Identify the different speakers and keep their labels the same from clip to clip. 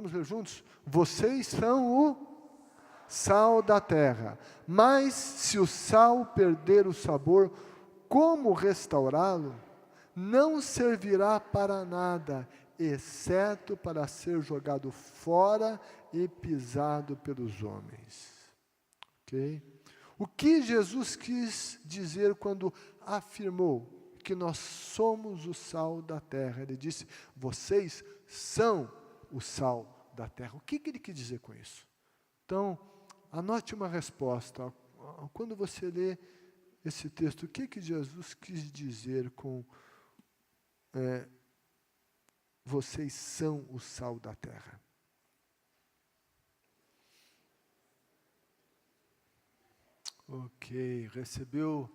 Speaker 1: Vamos ler juntos? Vocês são o sal da terra. Mas se o sal perder o sabor, como restaurá-lo? Não servirá para nada, exceto para ser jogado fora e pisado pelos homens. Ok? O que Jesus quis dizer quando afirmou que nós somos o sal da terra? Ele disse, vocês são o sal da terra. O que ele quis dizer com isso? Então, anote uma resposta. Quando você lê esse texto, o que Jesus quis dizer com vocês são o sal da terra? Ok, recebeu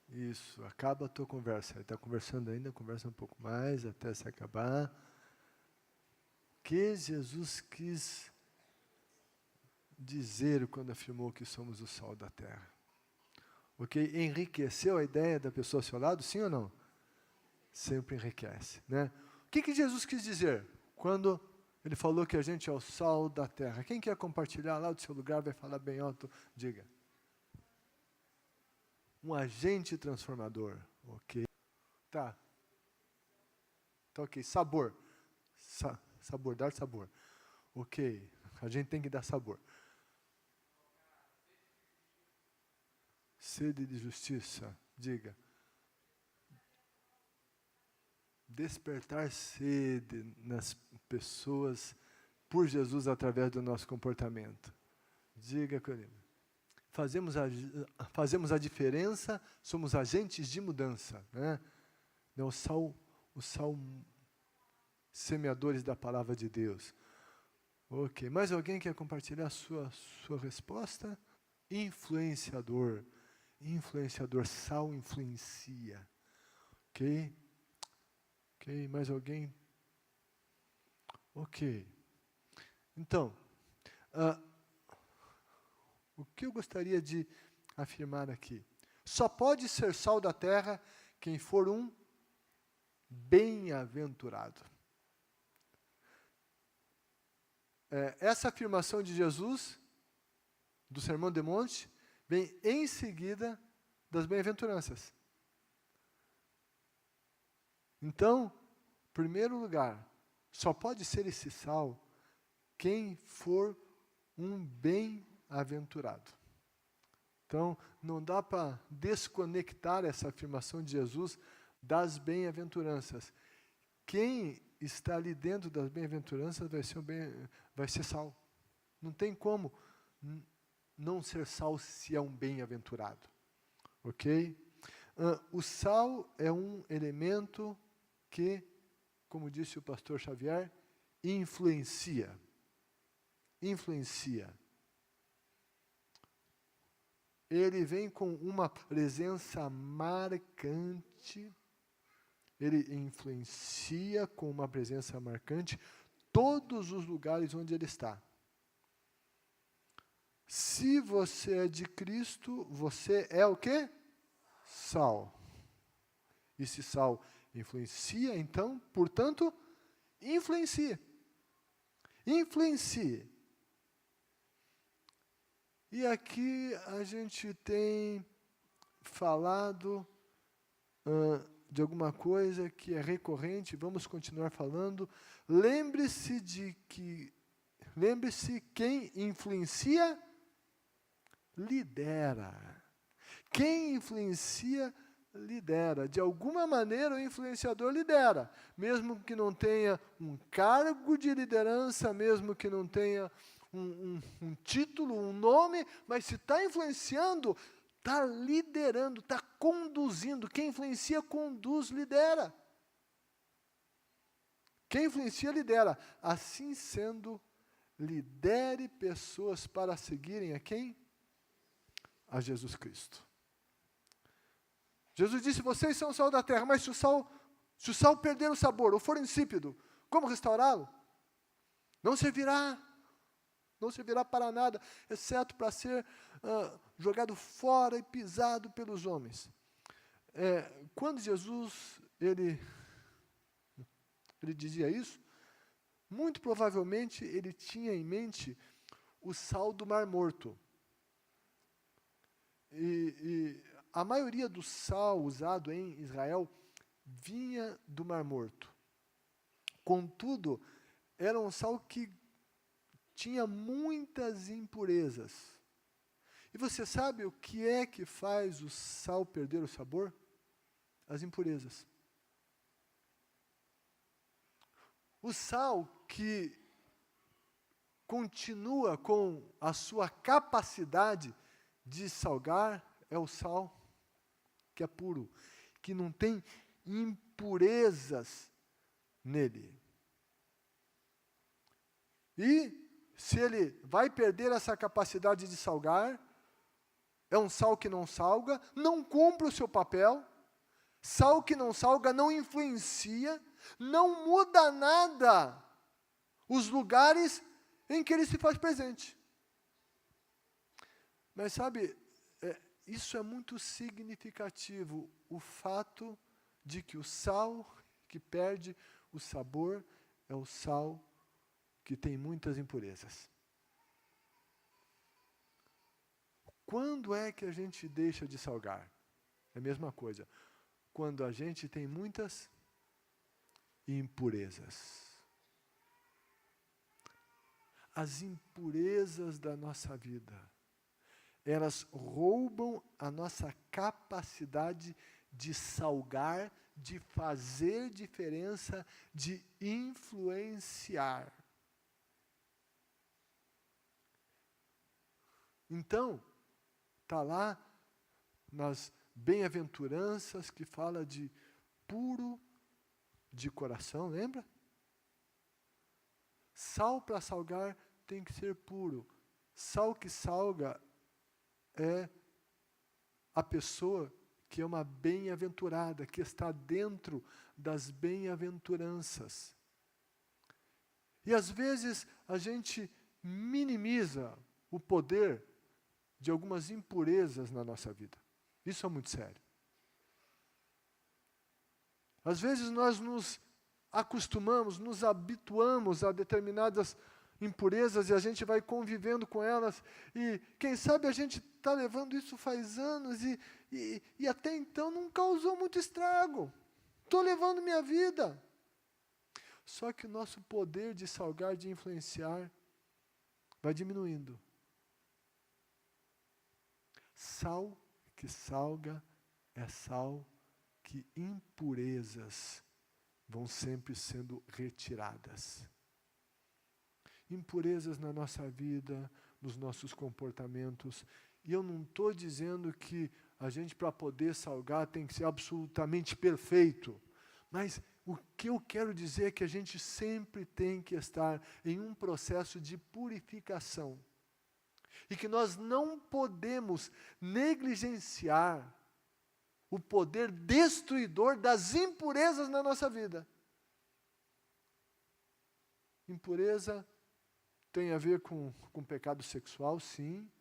Speaker 1: isso, acaba a tua conversa. Ele está conversando ainda, conversa um pouco mais até se acabar. O que Jesus quis dizer quando afirmou que somos o sal da terra? Ok, enriqueceu a ideia da pessoa ao seu lado, sim ou não? Sempre enriquece, né? O que Jesus quis dizer quando ele falou que a gente é o sal da terra? Quem quer compartilhar lá do seu lugar, vai falar bem alto, diga. Um agente transformador, ok. Tá ok, sabor. Sabor, dar sabor. Ok, a gente tem que dar sabor. Sede de justiça, diga. Despertar sede nas pessoas por Jesus através do nosso comportamento. Diga, Corina. Fazemos a diferença, somos agentes de mudança, né? O sal semeadores da palavra de Deus. Ok, mais alguém quer compartilhar a sua resposta? Influenciador, sal influencia. Ok, mais alguém? Ok, então, o que eu gostaria de afirmar aqui? Só pode ser sal da terra quem for um bem-aventurado. Essa afirmação de Jesus, do Sermão do Monte, vem em seguida das bem-aventuranças. Então, em primeiro lugar, só pode ser esse sal quem for um bem-aventurado. Então, não dá para desconectar essa afirmação de Jesus das bem-aventuranças. Quem está ali dentro das bem-aventuranças vai ser sal. Não tem como não ser sal se é um bem-aventurado. Ok? O sal é um elemento que, como disse o pastor Xavier, influencia. Ele vem com uma presença marcante, ele influencia com uma presença marcante todos os lugares onde ele está. Se você é de Cristo, você é o quê? Sal. E se sal influencia, então, portanto, influencie. E aqui a gente tem falado de alguma coisa que é recorrente, vamos continuar falando. Lembre-se quem influencia, lidera. Quem influencia, lidera. De alguma maneira, o influenciador lidera. Mesmo que não tenha um cargo de liderança, mesmo que não tenha um título, um nome, mas se está influenciando, está liderando, está conduzindo. Quem influencia, conduz, lidera. Quem influencia, lidera. Assim sendo, lidere pessoas para seguirem a quem? A Jesus Cristo. Jesus disse, vocês são o sal da terra, mas se o sal perder o sabor, ou for insípido, como restaurá-lo? Não servirá para nada, exceto para ser jogado fora e pisado pelos homens. Quando Jesus, ele dizia isso, Muito provavelmente ele tinha em mente o sal do Mar Morto. E a maioria do sal usado em Israel vinha do Mar Morto. Contudo, era um sal que tinha muitas impurezas. E você sabe o que é que faz o sal perder o sabor? As impurezas. O sal que continua com a sua capacidade de salgar é o sal que é puro, que não tem impurezas nele. E se ele vai perder essa capacidade de salgar, é um sal que não salga, não cumpre o seu papel. Sal que não salga não influencia, não muda nada os lugares em que ele se faz presente. Mas sabe, isso é muito significativo, o fato de que o sal que perde o sabor é o sal que tem muitas impurezas. Quando é que a gente deixa de salgar? É a mesma coisa. Quando a gente tem muitas impurezas. As impurezas da nossa vida, elas roubam a nossa capacidade de salgar, de fazer diferença, de influenciar. Então, está lá nas bem-aventuranças que fala de puro de coração, lembra? Sal para salgar tem que ser puro. Sal que salga é a pessoa que é uma bem-aventurada, que está dentro das bem-aventuranças. E às vezes a gente minimiza o poder de algumas impurezas na nossa vida. Isso é muito sério. Às vezes nós nos acostumamos, nos habituamos a determinadas impurezas e a gente vai convivendo com elas e quem sabe a gente está levando isso faz anos e até então não causou muito estrago. Estou levando minha vida. Só que o nosso poder de salgar, de influenciar, vai diminuindo. Sal que salga é sal que impurezas vão sempre sendo retiradas. Impurezas na nossa vida, nos nossos comportamentos. E eu não estou dizendo que a gente, para poder salgar, tem que ser absolutamente perfeito. Mas o que eu quero dizer é que a gente sempre tem que estar em um processo de purificação. E que nós não podemos negligenciar o poder destruidor das impurezas na nossa vida. Impureza tem a ver com pecado sexual, sim.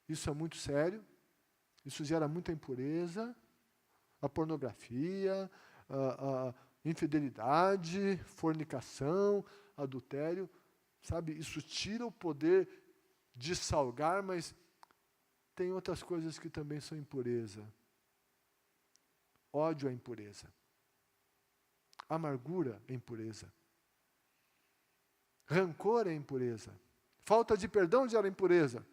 Speaker 1: Isso é muito sério. Isso gera muita impureza. A pornografia, a infidelidade, fornicação, adultério. Sabe, isso tira o poder de salgar, mas tem outras coisas que também são impureza. Ódio é impureza. Amargura é impureza. Rancor é impureza. Falta de perdão gera impureza.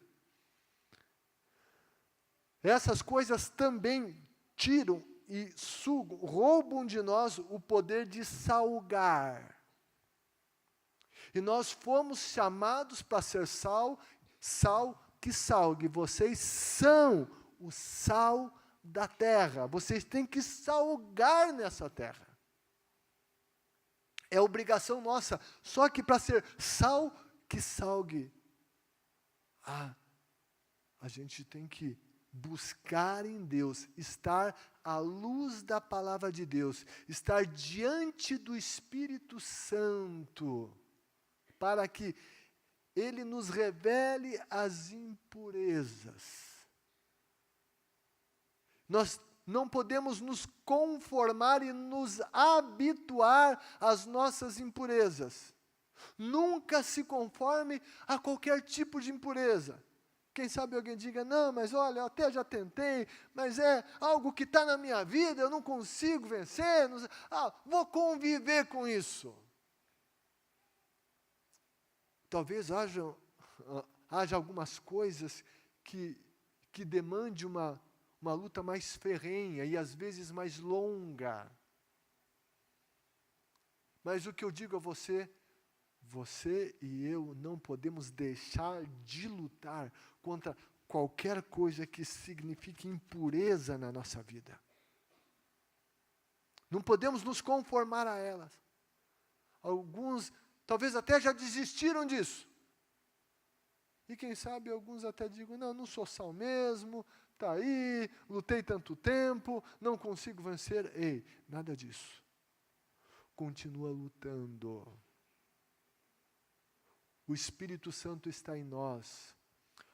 Speaker 1: Essas coisas também tiram e sugam, roubam de nós o poder de salgar. E nós fomos chamados para ser sal que salgue. Vocês são o sal da terra. Vocês têm que salgar nessa terra. É obrigação nossa. Só que para ser sal que salgue, a gente tem que buscar em Deus, estar à luz da palavra de Deus, estar diante do Espírito Santo, para que Ele nos revele as impurezas. Nós não podemos nos conformar e nos habituar às nossas impurezas. Nunca se conforme a qualquer tipo de impureza. Quem sabe alguém diga, não, mas olha, eu até já tentei, mas é algo que está na minha vida, eu não consigo vencer, vou conviver com isso. Talvez haja algumas coisas que demande uma luta mais ferrenha e às vezes mais longa. Mas o que eu digo a você e eu não podemos deixar de lutar contra qualquer coisa que signifique impureza na nossa vida. Não podemos nos conformar a elas. Alguns talvez até já desistiram disso. E quem sabe alguns até digam, não sou sal mesmo, está aí, lutei tanto tempo, não consigo vencer. Ei, nada disso. Continua lutando. O Espírito Santo está em nós.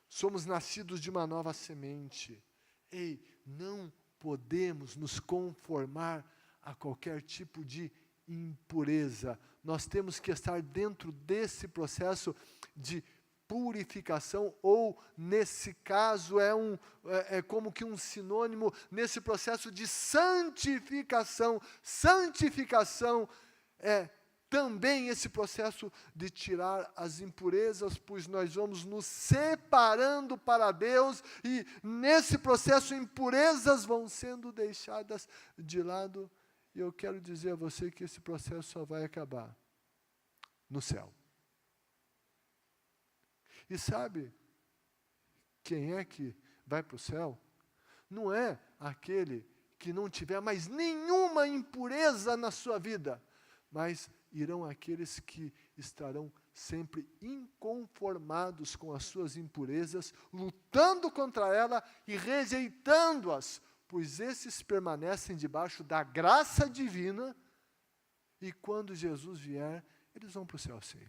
Speaker 1: Somos nascidos de uma nova semente. Ei, não podemos nos conformar a qualquer tipo de impureza. Nós temos que estar dentro desse processo de purificação, ou nesse caso é como que um sinônimo nesse processo de santificação. Santificação é também esse processo de tirar as impurezas, pois nós vamos nos separando para Deus, e nesse processo impurezas vão sendo deixadas de lado, e eu quero dizer a você que esse processo só vai acabar no céu. E sabe quem é que vai para o céu? Não é aquele que não tiver mais nenhuma impureza na sua vida, mas irão aqueles que estarão sempre inconformados com as suas impurezas, lutando contra ela e rejeitando-as, pois esses permanecem debaixo da graça divina, e quando Jesus vier, eles vão para o céu sim.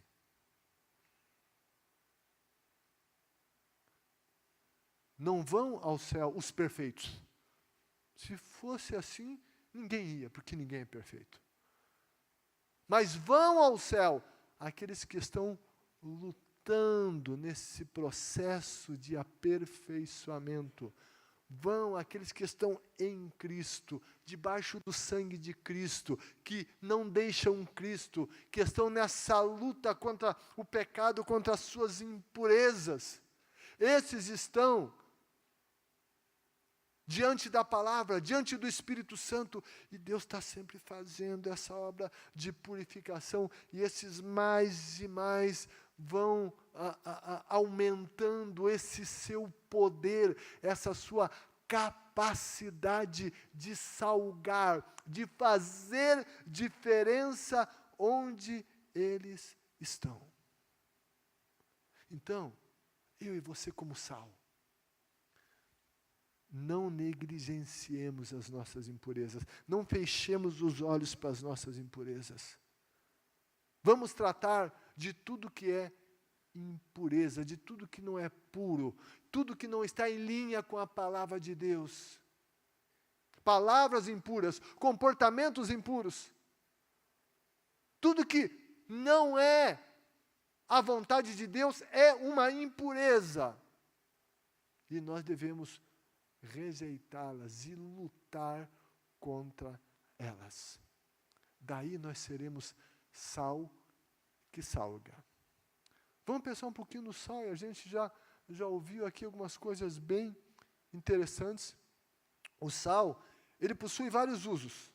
Speaker 1: Não vão ao céu os perfeitos. Se fosse assim, ninguém ia, porque ninguém é perfeito. Mas vão ao céu aqueles que estão lutando nesse processo de aperfeiçoamento. Vão aqueles que estão em Cristo, debaixo do sangue de Cristo, que não deixam Cristo, que estão nessa luta contra o pecado, contra as suas impurezas. Esses estão diante da palavra, diante do Espírito Santo, e Deus está sempre fazendo essa obra de purificação, e esses mais e mais vão aumentando esse seu poder, essa sua capacidade de salgar, de fazer diferença onde eles estão. Então, eu e você como sal, não negligenciemos as nossas impurezas, não fechemos os olhos para as nossas impurezas. Vamos tratar de tudo que é impureza, de tudo que não é puro, tudo que não está em linha com a palavra de Deus. Palavras impuras, comportamentos impuros, tudo que não é a vontade de Deus é uma impureza. E nós devemos rejeitá-las e lutar contra elas. Daí nós seremos sal que salga. Vamos pensar um pouquinho no sal, e a gente já ouviu aqui algumas coisas bem interessantes. O sal, ele possui vários usos.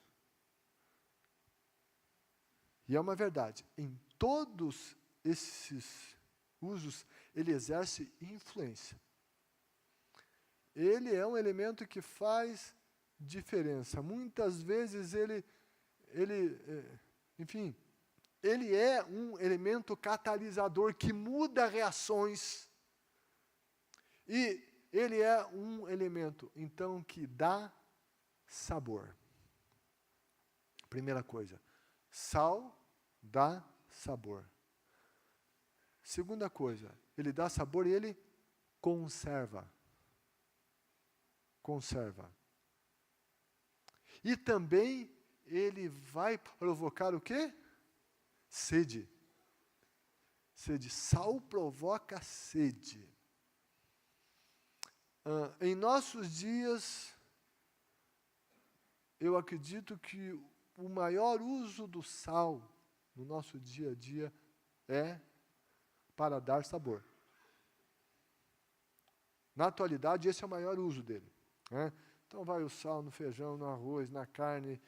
Speaker 1: E é uma verdade, em todos esses usos, ele exerce influência. Ele é um elemento que faz diferença. Muitas vezes ele é um elemento catalisador que muda reações. E ele é um elemento, então, que dá sabor. Primeira coisa, sal dá sabor. Segunda coisa, ele dá sabor e ele conserva. Conserva. E também ele vai provocar o quê? Sede. Sede. Sal provoca sede. Em nossos dias, eu acredito que o maior uso do sal no nosso dia a dia é para dar sabor. Na atualidade, esse é o maior uso dele, né? Então, vai o sal no feijão, no arroz, na carne,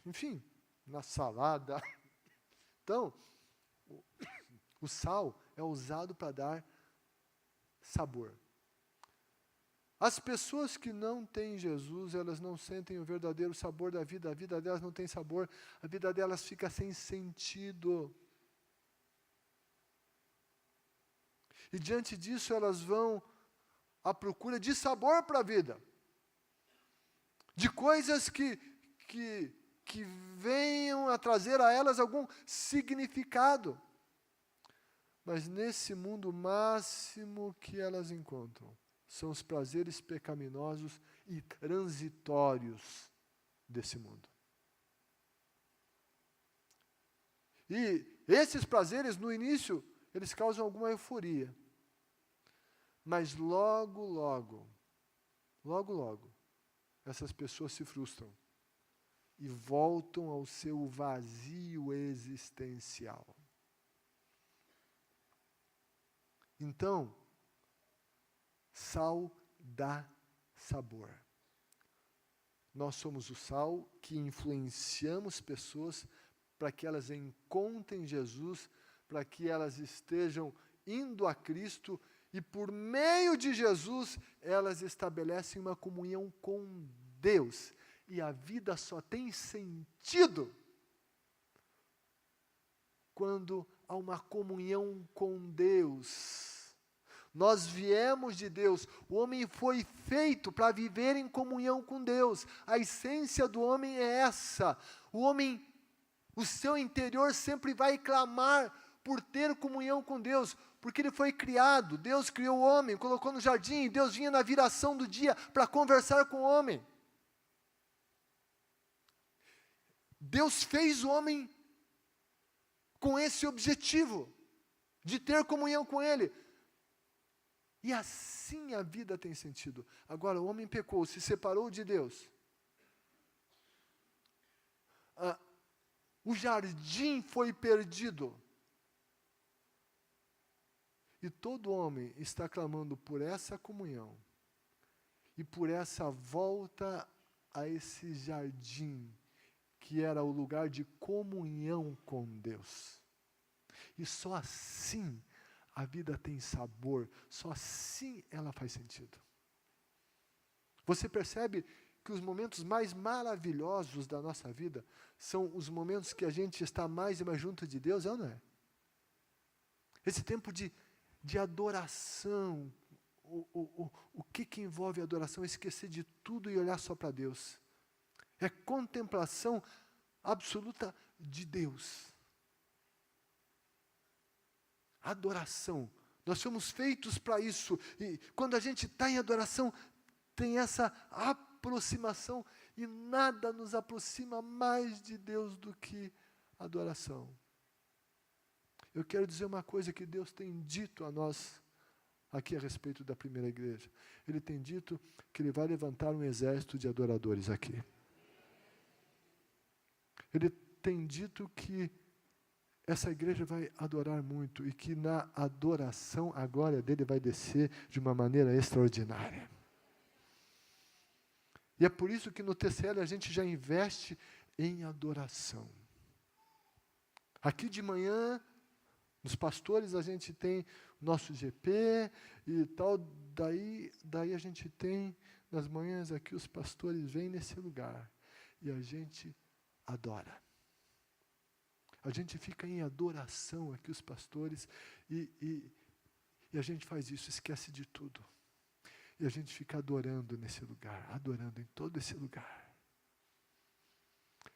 Speaker 1: enfim, na salada. Então, o sal é usado para dar sabor. As pessoas que não têm Jesus, elas não sentem o verdadeiro sabor da vida. A vida delas não tem sabor, a vida delas fica sem sentido. E diante disso, elas vão à procura de sabor para a vida. De coisas que venham a trazer a elas algum significado. Mas nesse mundo, o máximo que elas encontram são os prazeres pecaminosos e transitórios desse mundo. E esses prazeres, no início, eles causam alguma euforia. Mas logo, essas pessoas se frustram e voltam ao seu vazio existencial. Então, sal dá sabor. Nós somos o sal que influenciamos pessoas para que elas encontrem Jesus, para que elas estejam indo a Cristo e por meio de Jesus elas estabelecem uma comunhão com Deus. E a vida só tem sentido quando há uma comunhão com Deus. Nós viemos de Deus, o homem foi feito para viver em comunhão com Deus. A essência do homem é essa. O homem, o seu interior sempre vai clamar por ter comunhão com Deus, porque ele foi criado. Deus criou o homem, colocou no jardim, e Deus vinha na viração do dia para conversar com o homem. Deus fez o homem com esse objetivo, de ter comunhão com Ele. E assim a vida tem sentido. Agora, o homem pecou, se separou de Deus. O jardim foi perdido. E todo homem está clamando por essa comunhão e por essa volta a esse jardim, que era o lugar de comunhão com Deus. E só assim a vida tem sabor, só assim ela faz sentido. Você percebe que os momentos mais maravilhosos da nossa vida são os momentos que a gente está mais e mais junto de Deus, é ou não é? Esse tempo de adoração, o que envolve a adoração? É esquecer de tudo e olhar só para Deus. É contemplação absoluta de Deus. Adoração. Nós somos feitos para isso. E quando a gente está em adoração, tem essa aproximação. E nada nos aproxima mais de Deus do que a adoração. Eu quero dizer uma coisa que Deus tem dito a nós aqui a respeito da primeira igreja. Ele tem dito que Ele vai levantar um exército de adoradores aqui. Ele tem dito que essa igreja vai adorar muito e que na adoração a glória dele vai descer de uma maneira extraordinária. E é por isso que no TCL a gente já investe em adoração. Aqui de manhã, nos pastores, a gente tem nosso GP e tal, daí a gente tem, nas manhãs aqui, os pastores vêm nesse lugar e a gente adora. A gente fica em adoração aqui, os pastores, e a gente faz isso, esquece de tudo. E a gente fica adorando nesse lugar, adorando em todo esse lugar.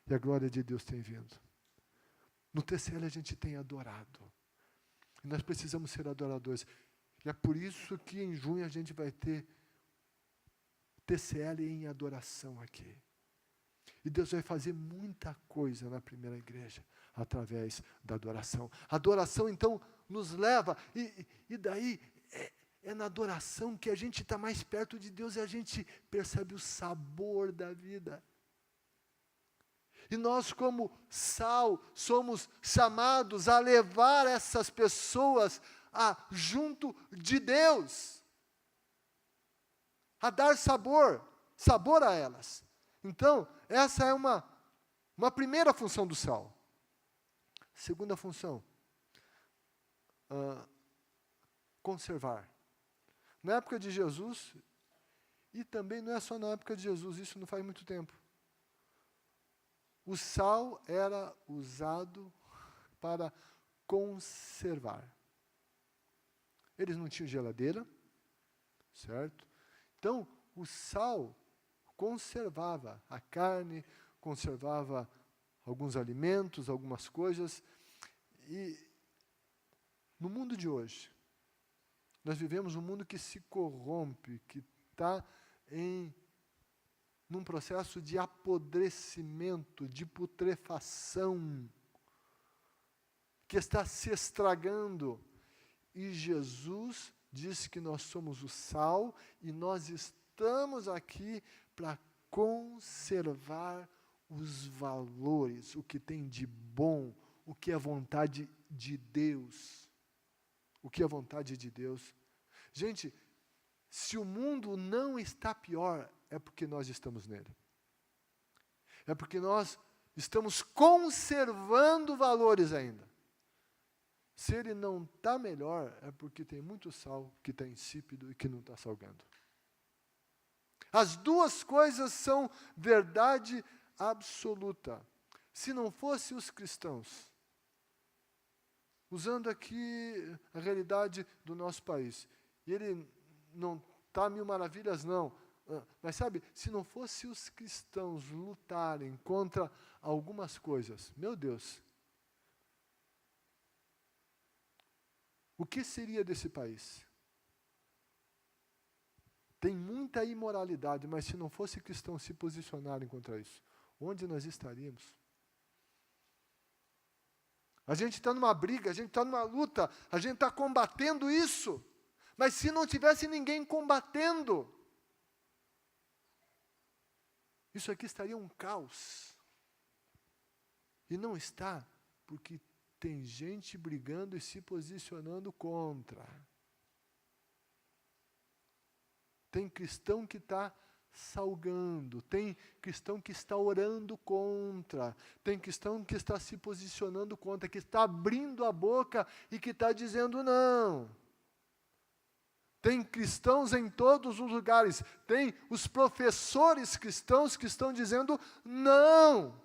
Speaker 1: E a glória de Deus tem vindo. No TCL a gente tem adorado. E nós precisamos ser adoradores. E é por isso que em junho a gente vai ter TCL em adoração aqui. E Deus vai fazer muita coisa na primeira igreja, através da adoração. A adoração, então, nos leva, e daí é na adoração que a gente está mais perto de Deus e a gente percebe o sabor da vida. E nós, como sal, somos chamados a levar essas pessoas junto de Deus, a dar sabor a elas. Então, essa é uma primeira função do sal. Segunda função, conservar. Na época de Jesus, e também não é só na época de Jesus, isso não faz muito tempo. O sal era usado para conservar. Eles não tinham geladeira, certo? Então, o sal conservava a carne, conservava alguns alimentos, algumas coisas. E no mundo de hoje, nós vivemos um mundo que se corrompe, que está num processo de apodrecimento, de putrefação, que está se estragando. E Jesus diz que nós somos o sal e nós estamos aqui para conservar os valores, o que tem de bom, o que é vontade de Deus. O que é vontade de Deus. Gente, se o mundo não está pior, é porque nós estamos nele. É porque nós estamos conservando valores ainda. Se ele não está melhor, é porque tem muito sal que está insípido e que não está salgando. As duas coisas são verdade absoluta. Se não fosse os cristãos, usando aqui a realidade do nosso país, e ele não está mil maravilhas, não. Mas sabe, se não fosse os cristãos lutarem contra algumas coisas, meu Deus, o que seria desse país? Tem muita imoralidade, mas se não fosse cristãos se posicionarem contra isso, onde nós estaríamos? A gente está numa briga, a gente está numa luta, a gente está combatendo isso, mas se não tivesse ninguém combatendo, isso aqui estaria um caos. E não está, porque tem gente brigando e se posicionando contra. Tem cristão que está salgando, tem cristão que está orando contra, tem cristão que está se posicionando contra, que está abrindo a boca e que está dizendo não. Tem cristãos em todos os lugares, tem os professores cristãos que estão dizendo não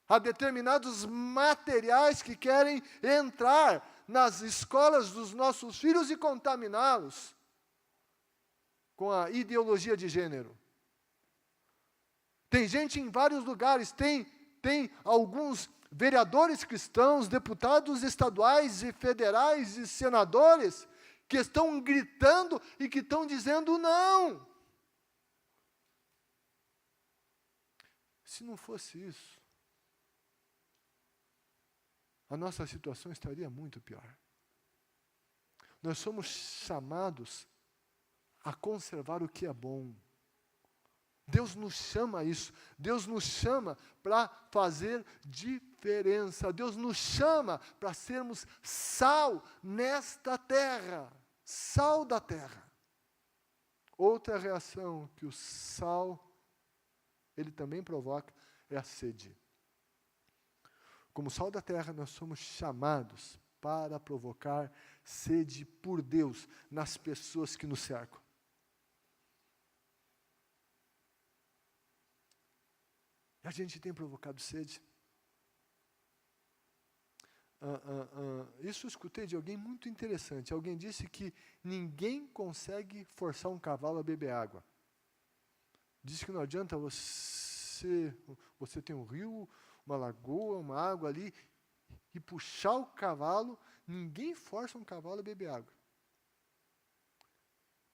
Speaker 1: a determinados materiais que querem entrar nas escolas dos nossos filhos e contaminá-los com a ideologia de gênero. Tem gente em vários lugares, tem alguns vereadores cristãos, deputados estaduais e federais e senadores que estão gritando e que estão dizendo não. Se não fosse isso, a nossa situação estaria muito pior. Nós somos chamados a conservar o que é bom. Deus nos chama a isso. Deus nos chama para fazer diferença. Deus nos chama para sermos sal nesta terra. Sal da terra. Outra reação que o sal, ele também provoca, é a sede. Como sal da terra, nós somos chamados para provocar sede por Deus nas pessoas que nos cercam. A gente tem provocado sede. Isso eu escutei de alguém muito interessante. Alguém disse que ninguém consegue forçar um cavalo a beber água. Diz que não adianta você ter um rio, uma lagoa, uma água ali, e puxar o cavalo, ninguém força um cavalo a beber água.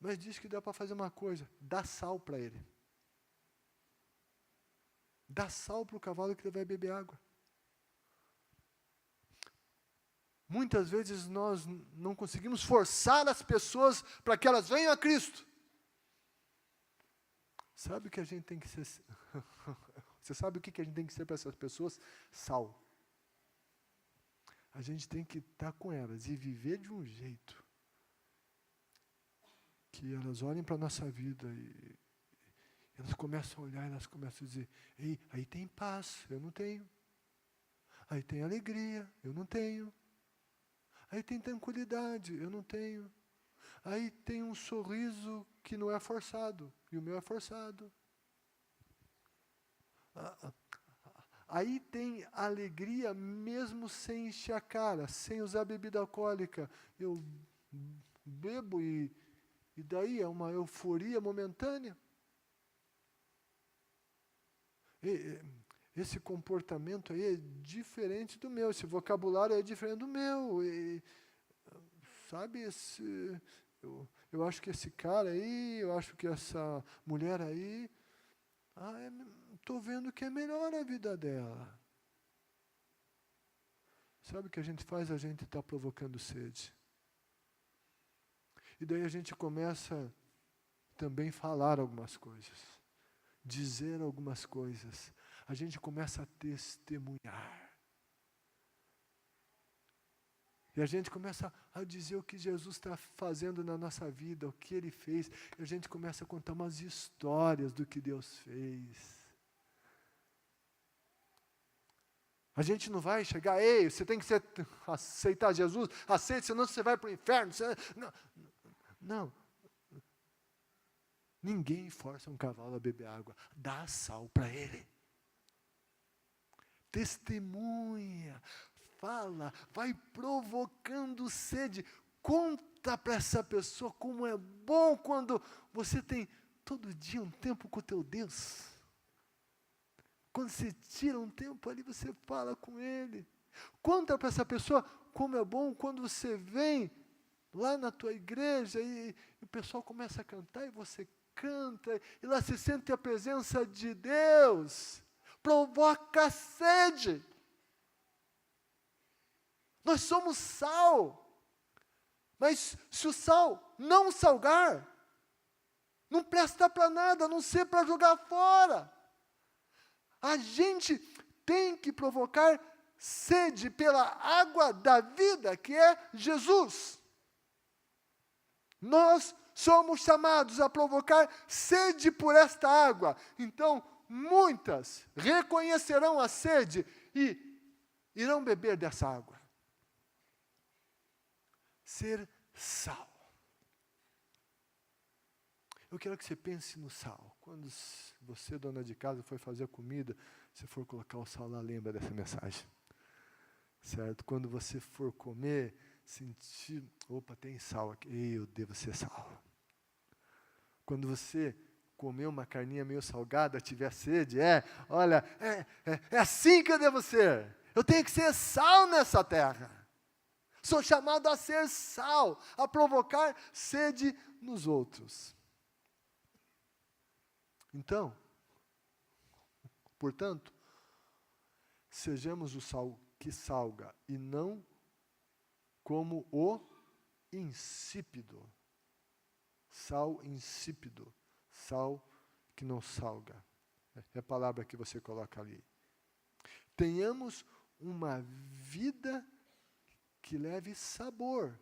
Speaker 1: Mas diz que dá para fazer uma coisa, dá sal para ele. Dá sal para o cavalo que ele vai beber água. Muitas vezes nós não conseguimos forçar as pessoas para que elas venham a Cristo. Sabe o que a gente tem que ser? Você sabe o que a gente tem que ser para essas pessoas? Sal. A gente tem que estar com elas e viver de um jeito que elas olhem para a nossa vida e elas começam a olhar, elas começam a dizer, ei, aí tem paz, eu não tenho. Aí tem alegria, eu não tenho. Aí tem tranquilidade, eu não tenho. Aí tem um sorriso que não é forçado, e o meu é forçado. Aí tem alegria mesmo sem encher a cara, sem usar bebida alcoólica. Eu bebo e daí é uma euforia momentânea. Esse comportamento aí é diferente do meu, esse vocabulário é diferente do meu. Sabe, eu acho que esse cara aí, eu acho que essa mulher aí, estou vendo que é melhor a vida dela. Sabe o que a gente faz? A gente está provocando sede. E daí a gente começa também a falar algumas coisas, dizer algumas coisas. A gente começa a testemunhar. E a gente começa a dizer o que Jesus está fazendo na nossa vida, o que Ele fez. E a gente começa a contar umas histórias do que Deus fez. A gente não vai chegar, ei, você tem que aceitar Jesus, aceite, senão você vai para o inferno. Não. Ninguém força um cavalo a beber água. Dá sal para ele. Testemunha, fala, vai provocando sede. Conta para essa pessoa como é bom quando você tem todo dia um tempo com o teu Deus. Quando você tira um tempo ali, você fala com Ele. Conta para essa pessoa como é bom quando você vem lá na tua igreja e o pessoal começa a cantar e você canta, e lá se sente a presença de Deus. Provoca sede. Nós somos sal. Mas se o sal não salgar, não presta para nada, a não ser para jogar fora. A gente tem que provocar sede pela água da vida, que é Jesus. Nós somos chamados a provocar sede por esta água. Então, muitas reconhecerão a sede e irão beber dessa água. Ser sal. Eu quero que você pense no sal. Quando você, dona de casa, for fazer comida, se for colocar o sal lá, lembra dessa mensagem. Certo? Quando você for comer, sentir, opa, tem sal aqui, eu devo ser sal. Quando você comer uma carninha meio salgada, tiver sede, olha, é assim que eu devo ser. Eu tenho que ser sal nessa terra. Sou chamado a ser sal, a provocar sede nos outros. Então, portanto, sejamos o sal que salga e não como o insípido. Sal insípido, sal que não salga. É a palavra que você coloca ali. Tenhamos uma vida que leve sabor,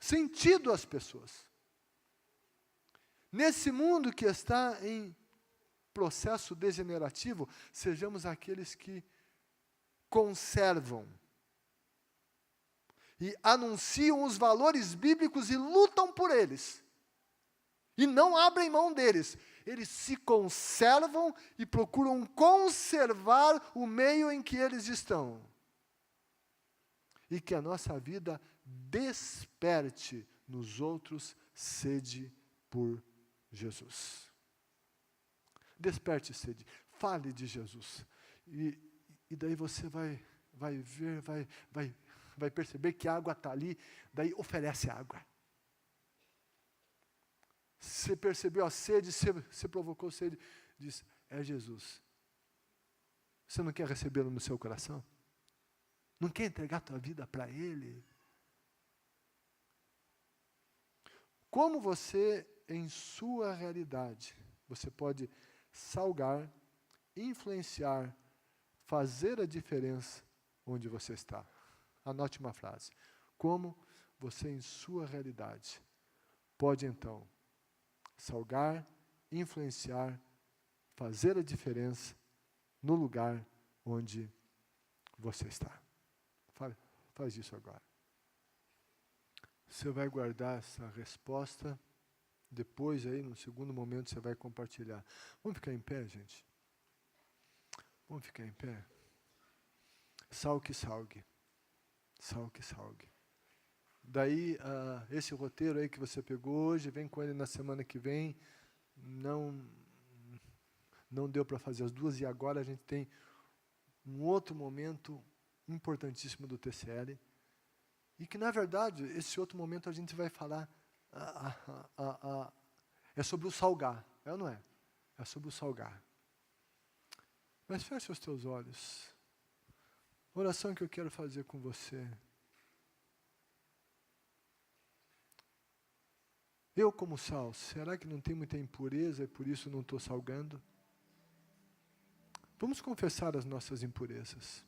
Speaker 1: sentido às pessoas. Nesse mundo que está em processo degenerativo, sejamos aqueles que conservam e anunciam os valores bíblicos e lutam por eles. E não abrem mão deles. Eles se conservam e procuram conservar o meio em que eles estão. E que a nossa vida desperte nos outros sede por Jesus. Desperte sede. Fale de Jesus. E daí você vai ver, vai perceber que a água está ali, daí oferece água. Você percebeu a sede, você provocou sede, diz, é Jesus. Você não quer recebê-lo no seu coração? Não quer entregar a tua vida para Ele? Como você, em sua realidade, você pode salgar, influenciar, fazer a diferença onde você está? Anote uma frase. Como você, em sua realidade, pode então salgar, influenciar, fazer a diferença no lugar onde você está? Faz isso agora. Você vai guardar essa resposta, depois aí, no segundo momento, você vai compartilhar. Vamos ficar em pé, gente? Vamos ficar em pé? Sal que salgue. Sal que salgue. Daí, esse roteiro aí que você pegou hoje, vem com ele na semana que vem. Não deu para fazer as duas, e agora a gente tem um outro momento importantíssimo do TCL, e que, na verdade, esse outro momento a gente vai falar, é sobre o salgar, é ou não é? É sobre o salgar. Mas feche os teus olhos. A oração que eu quero fazer com você. Eu, como sal, será que não tem muita impureza e por isso não estou salgando? Vamos confessar as nossas impurezas.